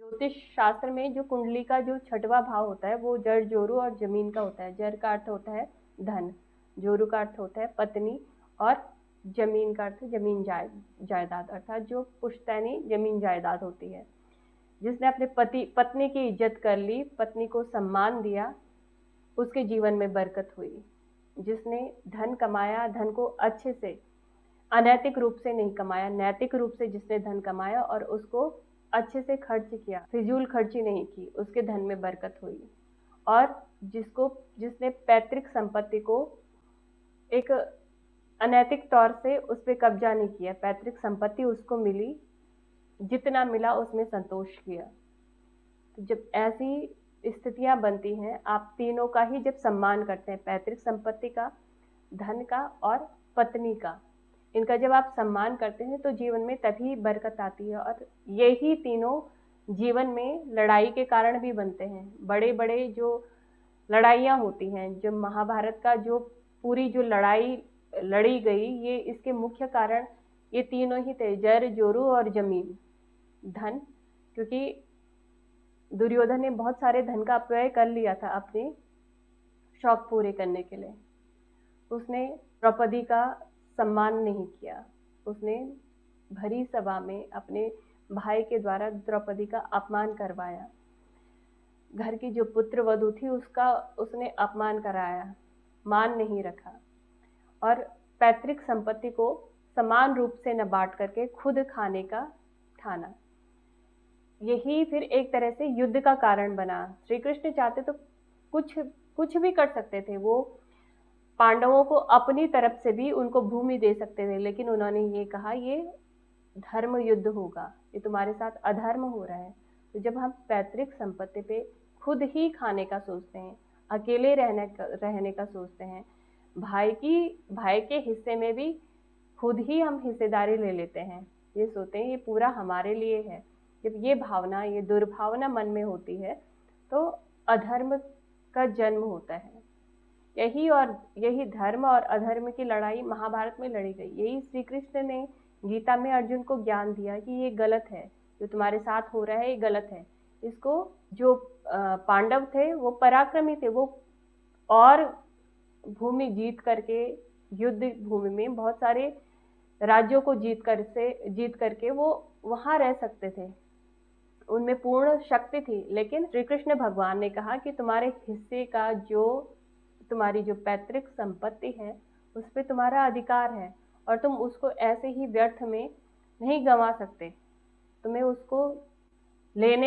ज्योतिष शास्त्र में जो कुंडली का जो छठवां भाव होता है वो जड़, जोरू और जमीन का होता है। जड़ का अर्थ होता है धन, जोरू का अर्थ होता है पत्नी और जमीन का अर्थ जमीन जायदाद, अर्थात जो पुश्तैनी जमीन जायदाद होती है। जिसने अपने पत्नी की इज्जत कर ली, पत्नी को सम्मान दिया, उसके जीवन में बरकत हुई। जिसने धन कमाया, धन को अच्छे से अनैतिक रूप से नहीं कमाया, नैतिक रूप से जिसने धन कमाया और उसको अच्छे से खर्च किया, फिजूल खर्ची नहीं की, उसके धन में बरकत हुई। और जिसने पैतृक संपत्ति को एक अनैतिक तौर से उस पर कब्जा नहीं किया, पैतृक संपत्ति उसको मिली, जितना मिला उसमें संतोष किया। तो जब ऐसी स्थितियां बनती हैं, आप तीनों का ही जब सम्मान करते हैं, पैतृक संपत्ति का, धन का और पत्नी का, इनका जब आप सम्मान करते हैं तो जीवन में तभी बरकत आती है। और यही तीनों जीवन में लड़ाई के कारण भी बनते हैं। बड़े बड़े जो लड़ाइयाँ होती हैं, जो महाभारत का जो पूरी जो लड़ाई लड़ी गई, ये इसके मुख्य कारण ये तीनों ही थे, जर, जोरू और जमीन, धन। क्योंकि दुर्योधन ने बहुत सारे धन का अपव्यय कर लिया था अपने शौक पूरे करने के लिए। उसने द्रौपदी का सम्मान नहीं किया, उसने भरी सभा में अपने भाई के द्वारा द्रौपदी का अपमान करवाया। घर की जो पुत्र वधू थी उसका उसने अपमान कराया, मान नहीं रखा। और पैतृक संपत्ति को समान रूप से न बांट करके खुद खाने का ठाना। यही फिर एक तरह से युद्ध का कारण बना। श्री कृष्ण चाहते तो कुछ भी कर सकते थे, वो पांडवों को अपनी तरफ से भी उनको भूमि दे सकते थे, लेकिन उन्होंने ये कहा ये धर्म युद्ध होगा, ये तुम्हारे साथ अधर्म हो रहा है। तो जब हम पैतृक संपत्ति पे खुद ही खाने का सोचते हैं, अकेले रहने का सोचते हैं, भाई के हिस्से में भी खुद ही हम हिस्सेदारी ले लेते हैं, ये सोचते हैं ये पूरा हमारे लिए है। जब ये भावना, ये दुर्भावना मन में होती है तो अधर्म का जन्म होता है। यही धर्म और अधर्म की लड़ाई महाभारत में लड़ी गई। यही श्री कृष्ण ने गीता में अर्जुन को ज्ञान दिया कि ये गलत है, जो तुम्हारे साथ हो रहा है ये गलत है। इसको जो पांडव थे वो पराक्रमी थे, वो और भूमि जीत करके, युद्ध भूमि में बहुत सारे राज्यों को जीत करके वो वहां रह सकते थे, उनमें पूर्ण शक्ति थी। लेकिन श्री कृष्ण भगवान ने कहा कि तुम्हारे हिस्से का तुम्हारी जो पैतृक संपत्ति है उस पर तुम्हारा अधिकार है और तुम उसको ऐसे ही व्यर्थ में नहीं गंवा सकते, तुम्हें उसको लेने